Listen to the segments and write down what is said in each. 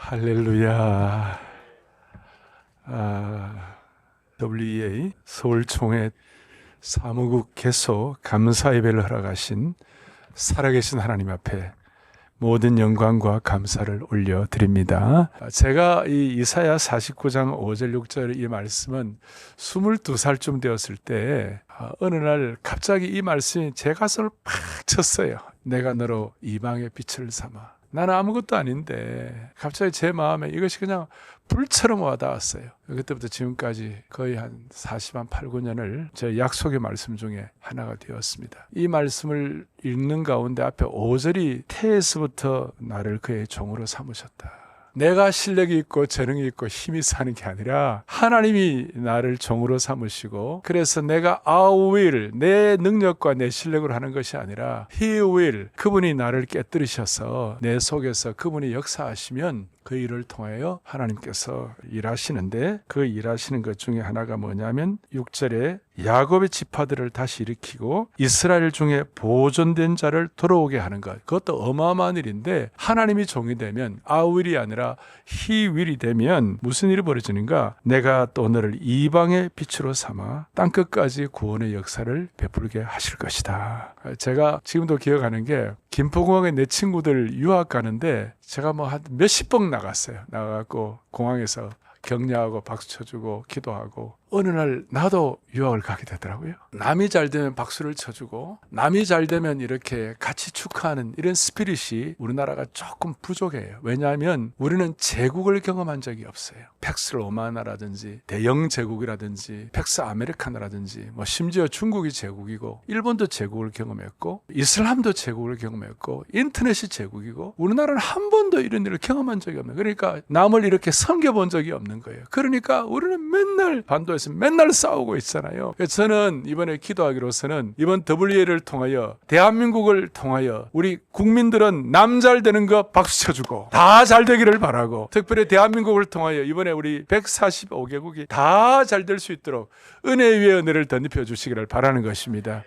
할렐루야. WEA 서울총회 사무국 개소 감사 예배를 허락하신 살아계신 하나님 앞에 모든 영광과 감사를 올려드립니다. 제가 이 이사야 49장 5절 6절 이 말씀은 22살쯤 되었을 때 어느 날 갑자기 이 말씀이 제 가슴을 팍 쳤어요. 내가 너로 이방의 빛을 삼아. 나는 아무것도 아닌데 갑자기 제 마음에 이것이 그냥 불처럼 와닿았어요. 그때부터 지금까지 거의 한 8, 9년을 제 약속의 말씀 중에 하나가 되었습니다. 이 말씀을 읽는 가운데 앞에 5절이 태에서부터 나를 그의 종으로 삼으셨다. 내가 실력이 있고 재능이 있고 힘이 사는 게 아니라 하나님이 나를 종으로 삼으시고, 그래서 내가 I will, 내 능력과 내 실력으로 하는 것이 아니라 He will, 그분이 나를 깨뜨리셔서 내 속에서 그분이 역사하시면 그 일을 통하여 하나님께서 일하시는데, 그 일하시는 것 중에 하나가 뭐냐면 6절에 야곱의 지파들을 다시 일으키고 이스라엘 중에 보존된 자를 돌아오게 하는 것. 그것도 어마어마한 일인데, 하나님이 종이 되면 I will이 아니라 He will이 되면 무슨 일이 벌어지는가? 내가 또 너를 이방의 빛으로 삼아 땅끝까지 구원의 역사를 베풀게 하실 것이다. 제가 지금도 기억하는 게, 김포공항에 내 친구들 유학 가는데 제가 뭐 한 몇십 번 나갔어요. 나가고 공항에서 격려하고 박수 쳐주고 기도하고, 어느 날 나도 유학을 가게 되더라고요. 남이 잘 되면 박수를 쳐주고, 남이 잘 되면 이렇게 같이 축하하는 이런 스피릿이 우리나라가 조금 부족해요. 왜냐하면 우리는 제국을 경험한 적이 없어요. 팩스 로마나라든지 대영 제국이라든지 팩스 아메리카나라든지, 뭐 심지어 중국이 제국이고 일본도 제국을 경험했고 이슬람도 제국을 경험했고 인터넷이 제국이고, 우리나라는 한 번도 이런 일을 경험한 적이 없는, 그러니까 남을 이렇게 섬겨본 적이 없는 거예요. 그러니까 우리는 맨날 반도에서 맨날 싸우고 있잖아요. 그래서 저는 이번에 기도하기로서는 이번 WA를 통하여, 대한민국을 통하여 우리 국민들은 남 잘 되는 거 박수 쳐주고 다 잘 되기를 바라고, 특별히 대한민국을 통하여 이번에 우리 145개국이 다 잘 될 수 있도록 은혜 위에 은혜를 덧입혀 주시기를 바라는 것입니다.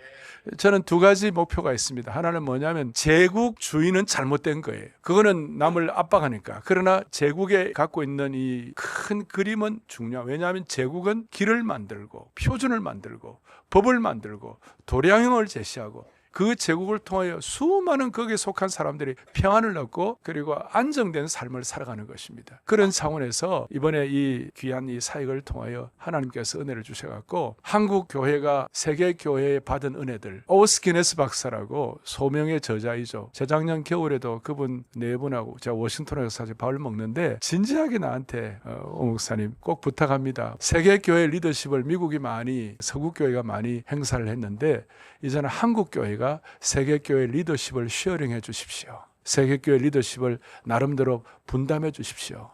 저는 두 가지 목표가 있습니다. 하나는 뭐냐면, 제국 주의는 잘못된 거예요. 그거는 남을 압박하니까. 그러나 제국에 갖고 있는 이 큰 그림은 중요해요. 왜냐하면 제국은 길을 만들고 표준을 만들고 법을 만들고 도량형을 제시하고, 그 제국을 통하여 수많은 거기에 속한 사람들이 평안을 얻고 그리고 안정된 삶을 살아가는 것입니다. 그런 차원에서 이번에 이 귀한 이 사역을 통하여 하나님께서 은혜를 주셔갖고, 한국 교회가 세계 교회에 받은 은혜들, 오스키네스 박사라고 소명의 저자이죠. 재작년 겨울에도 그분 네 분하고 제가 워싱턴에서 사실 밥을 먹는데 진지하게 나한테 오 목사님 꼭 부탁합니다. 세계 교회 리더십을 미국이 많이, 서구 교회가 많이 행사를 했는데 이제는 한국 교회가 세계교회 리더십을 쉐어링해 주십시오. 세계교회 리더십을 나름대로 분담해 주십시오.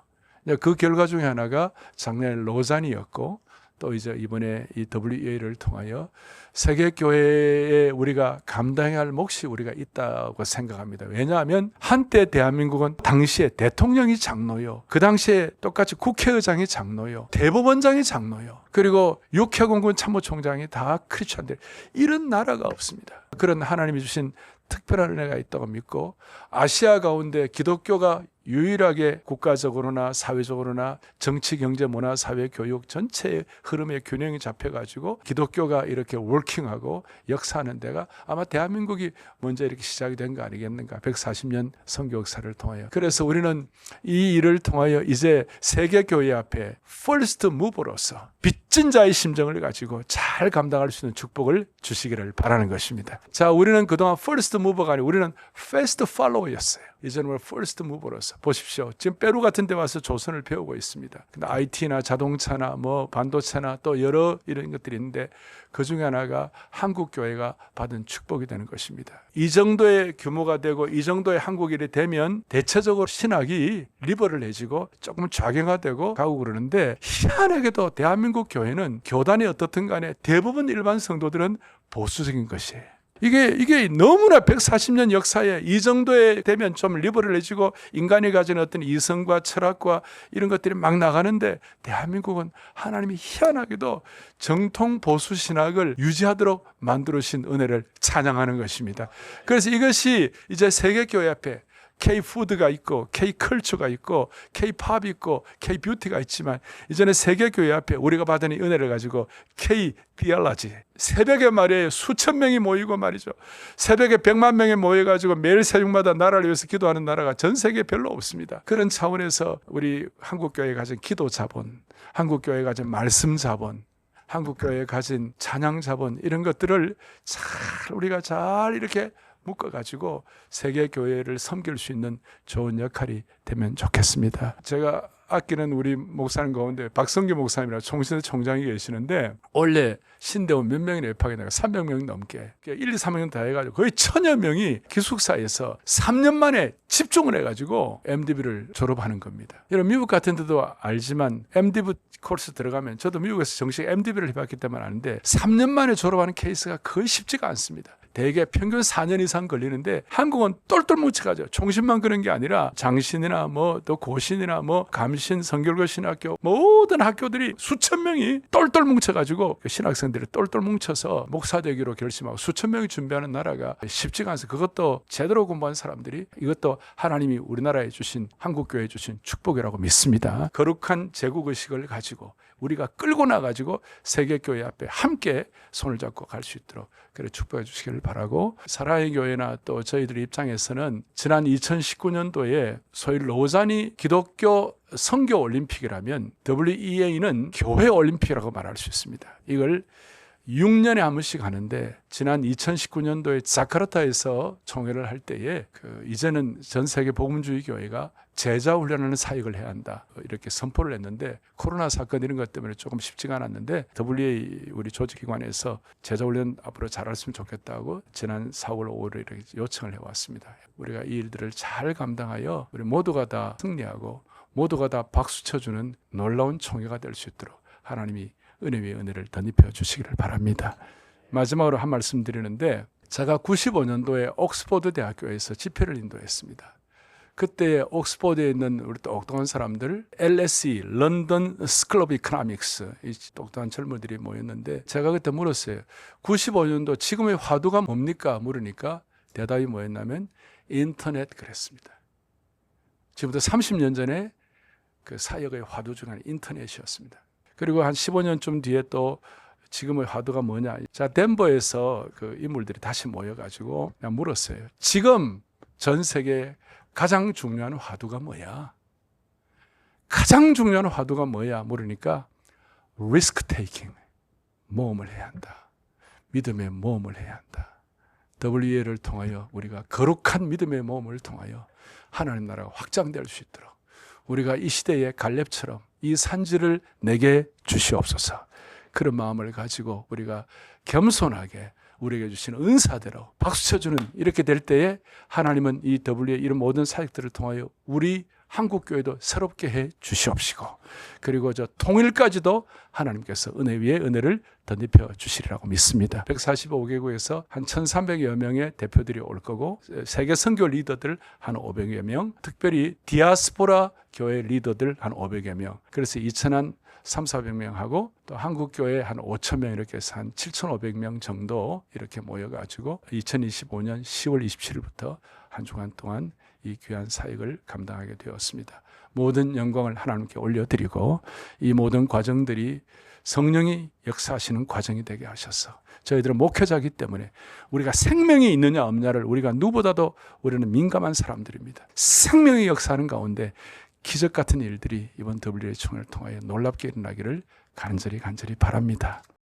그 결과 중에 하나가 작년에 로잔이었고, 또 이제 이번에 이 WEA를 통하여 세계교회에 우리가 감당해야 할 몫이 우리가 있다고 생각합니다. 왜냐하면 한때 대한민국은 당시에 대통령이 장로요, 그 당시에 똑같이 국회의장이 장로요, 대법원장이 장로요, 그리고 육해공군 참모총장이 다 크리스천들, 이런 나라가 없습니다. 그런 하나님이 주신 특별한 은혜가 있다고 믿고, 아시아 가운데 기독교가 유일하게 국가적으로나 사회적으로나 정치, 경제, 문화, 사회, 교육 전체의 흐름의 균형이 잡혀가지고 기독교가 이렇게 워킹하고 역사하는 데가 아마 대한민국이 먼저 이렇게 시작이 된 거 아니겠는가, 140년 선교 역사를 통하여. 그래서 우리는 이 일을 통하여 이제 세계교회 앞에 퍼스트 무버로서 빚진 자의 심정을 가지고 잘 감당할 수 있는 축복을 주시기를 바라는 것입니다. 자, 우리는 그동안 퍼스트 무버가 아니고 우리는 패스트 팔로워였어요. 이제는 우리 퍼스트 무버로서 보십시오. 지금 페루 같은 데 와서 조선을 배우고 있습니다. 근데 IT나 자동차나 뭐 반도체나 또 여러 이런 것들이 있는데, 그 중에 하나가 한국 교회가 받은 축복이 되는 것입니다. 이 정도의 규모가 되고 이 정도의 한국 일이 되면 대체적으로 신학이 리버럴해지고 조금 좌경화되고 가고 그러는데, 희한하게도 대한민국 교회는 교단이 어떻든 간에 대부분 일반 성도들은 보수적인 것이에요. 이게 너무나 140년 역사에 이 정도에 되면 좀 리버럴해지고 인간이 가진 어떤 이성과 철학과 이런 것들이 막 나가는데, 대한민국은 하나님이 희한하게도 정통 보수 신학을 유지하도록 만들어주신 은혜를 찬양하는 것입니다. 그래서 이것이 이제 세계교회 앞에 K-푸드가 있고 K-컬처가 있고 K-팝이 있고 K-뷰티가 있지만 이전에 세계교회 앞에 우리가 받은 이 은혜를 가지고 K-디알라지, 새벽에 말이에요, 수천 명이 모이고 말이죠, 새벽에 100만 명이 모여가지고 매일 새벽마다 나라를 위해서 기도하는 나라가 전 세계에 별로 없습니다. 그런 차원에서 우리 한국교회에 가진 기도 자본, 한국교회에 가진 말씀 자본, 한국교회에 가진 찬양 자본, 이런 것들을 우리가 잘 이렇게 묶어가지고 세계교회를 섬길 수 있는 좋은 역할이 되면 좋겠습니다. 제가 아끼는 우리 목사님 가운데 박성규 목사님이라 총신대 총장이 계시는데 원래 신대원 몇 명이나 입학이 나가 300명 넘게 1, 2, 3학년 다 해가지고 거의 1000여 명이 기숙사에서 3년 만에 집중을 해가지고 MDB를 졸업하는 겁니다. 여러분 미국 같은 데도 알지만 MDB 코र्스 들어가면, 저도 미국에서 정식 MDB를 해봤기 때문에 아는데 3년 만에 졸업하는 케이스가 거의 쉽지가 않습니다. 대개 평균 4년 이상 걸리는데 한국은 똘똘 뭉쳐가죠. 총신만 그런 게 아니라 장신이나 또 고신이나 감신, 성결고 신학교 모든 학교들이 수천 명이 똘똘 뭉쳐가지고 신학생들이 똘똘 뭉쳐서 목사 되기로 결심하고 수천 명이 준비하는 나라가 쉽지가 않아서, 그것도 제대로 공부한 사람들이, 이것도 하나님이 우리나라에 주신, 한국교회에 주신 축복이라고 믿습니다. 거룩한 제국의식을 가지고 우리가 끌고 나가지고 세계교회 앞에 함께 손을 잡고 갈 수 있도록 그래 축복해 주시기를 바라고, 사랑의 교회나 또 저희들 입장에서는 지난 2019년도에 소위 로자니 기독교 선교 올림픽이라면 WEA는 교회 올림픽이라고 말할 수 있습니다. 이걸 6년에 한 번씩 하는데 지난 2019년도에 자카르타에서 총회를 할 때에 이제는 전 세계 복음주의 교회가 제자 훈련하는 사역을 해야 한다 이렇게 선포를 했는데, 코로나 사건 이런 것 때문에 조금 쉽지가 않았는데 WA 우리 조직기관에서 제자 훈련 앞으로 잘했으면 좋겠다고 지난 4월 5월에 이렇게 요청을 해왔습니다. 우리가 이 일들을 잘 감당하여 우리 모두가 다 승리하고 모두가 다 박수 쳐주는 놀라운 총회가 될 수 있도록 하나님이 은혜 위에 은혜를 덧입혀 주시기를 바랍니다. 마지막으로 한 말씀 드리는데, 제가 95년도에 옥스퍼드 대학교에서 집회를 인도했습니다. 그때 옥스퍼드에 있는 우리 똑똑한 사람들, LSE, 런던 스쿨 오브 이코노믹스, 이 똑똑한 젊은이들이 모였는데 제가 그때 물었어요. 95년도 지금의 화두가 뭡니까? 물으니까 대답이 뭐였냐면 인터넷 그랬습니다. 지금부터 30년 전에 그 사역의 화두 중 하나는 인터넷이었습니다. 그리고 한 15년쯤 뒤에 또 지금의 화두가 뭐냐. 자, 덴버에서 그 인물들이 다시 모여가지고 그냥 물었어요. 지금 전 세계 가장 중요한 화두가 뭐야? 가장 중요한 화두가 뭐야? 물으니까 risk taking, 모험을 해야 한다. 믿음의 모험을 해야 한다. WEA를 통하여 우리가 거룩한 믿음의 모험을 통하여 하나님 나라가 확장될 수 있도록 우리가 이 시대의 갈렙처럼 이 산지를 내게 주시옵소서. 그런 마음을 가지고 우리가 겸손하게 우리에게 주신 은사대로 박수 쳐주는, 이렇게 될 때에 하나님은 이 WEA 이런 모든 사역들을 통하여 우리 한국교회도 새롭게 해 주시옵시고, 그리고 저 통일까지도 하나님께서 은혜 위에 은혜를 덧입혀 주시리라고 믿습니다. 145개국에서 한 1300여 명의 대표들이 올 거고, 세계 선교 리더들 한 500여 명, 특별히 디아스포라 교회 리더들 한 500여 명, 그래서 2000한 3,400명 하고 또 한국교회 한 5,000명 이렇게 해서 한 7,500명 정도 이렇게 모여가지고 2025년 10월 27일부터 한 주간 동안 이 귀한 사역을 감당하게 되었습니다. 모든 영광을 하나님께 올려드리고 이 모든 과정들이 성령이 역사하시는 과정이 되게 하셔서 저희들은 목회자이기 때문에 우리가 생명이 있느냐 없느냐를 우리가 누구보다도 우리는 민감한 사람들입니다. 생명이 역사하는 가운데 기적 같은 일들이 이번 WEA 총회를 통하여 놀랍게 일어나기를 간절히 바랍니다.